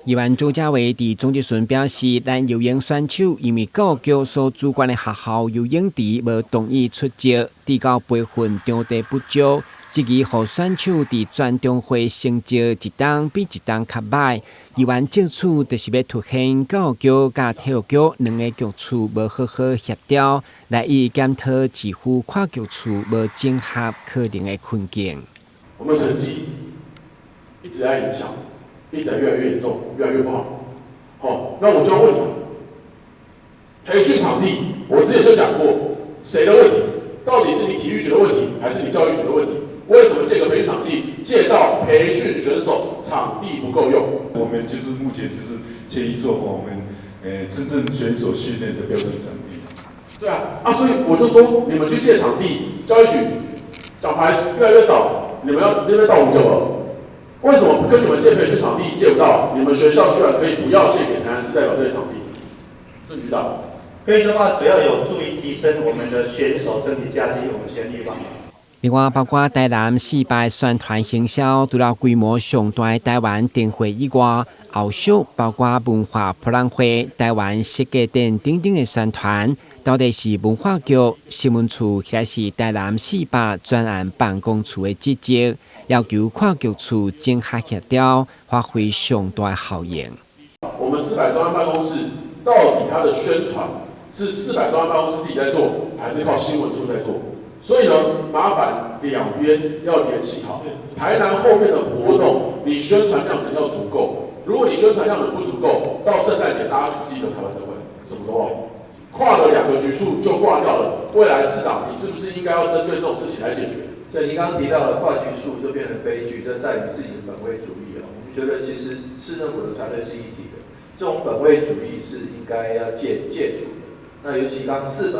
议员周家伟伫总结时表示，咱游泳选手因为教育局所主管的学校游泳池无同意出席，直到培训场地不足，质疑予选手伫全中会成绩一档比一档较歹。议员借此就是要凸显教育局甲体育局两个局处无好好协调，来以检讨支付跨局处无整合可能的困境。我们成绩一直在影响。一直越来越严重，越来越不好。好，那我就要问你，培训场地，我之前就讲过，谁的问题？到底是你体育局的问题，还是你教育局的问题？为什么借个培训场地，借到培训选手场地不够用？我们就是目前就是建议做我们真正选手训练的标准场地。对啊，所以我就说，你们去借场地，教育局奖牌越来越少，你们要那边到5-9了。为什么跟你们借培训场地借不到？你们学校居然可以不要借给台南市代表队场地？郑局长，可以的话，只要有助于提升我们的选手整体价值，我们全力帮忙。另外，包括台南4摆宣传行销，除了规模上大的台湾电会以外，后续包括文化博览会、台湾设计展等等的宣传，到底是文化局、新闻处还是台南4摆专案办公处的职责？要求跨局处整合协调，发挥上大效应。我们4摆专案办公室到底它的宣传是4摆专案办公室自己在做，还是靠新闻处在做？所以呢，麻烦两边要联系好。台南后面的活动，你宣传量能要足够。如果你宣传量能不足够，到圣诞节大家只记得台湾灯会，什么都忘了。跨了2个局处就挂掉了。未来市长，你是不是应该要针对这种事情来解决？所以您刚刚提到的跨局处就变成悲剧，这在于自己的本位主义了。我们觉得其实市政府的团队是一体的，这种本位主义是应该要戒除的。那尤其刚4摆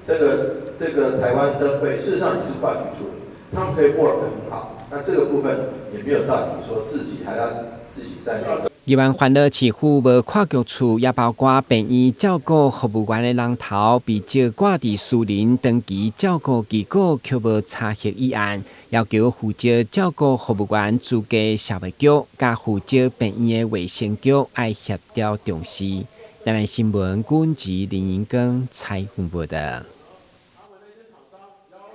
这个台湾灯会，事实上也是跨局处的，他们可以 work 很好。那这个部分也没有道理说自己还要自己在那。议员烦恼市府无跨局处，也包括病院照顾服务员的人头被借挂伫私人长期照顾机构，却无查核议案，要求负责照顾服务员资格社会局，甲负责病院的卫生局爱协调重视。台南新闻阮子林英光采访报道。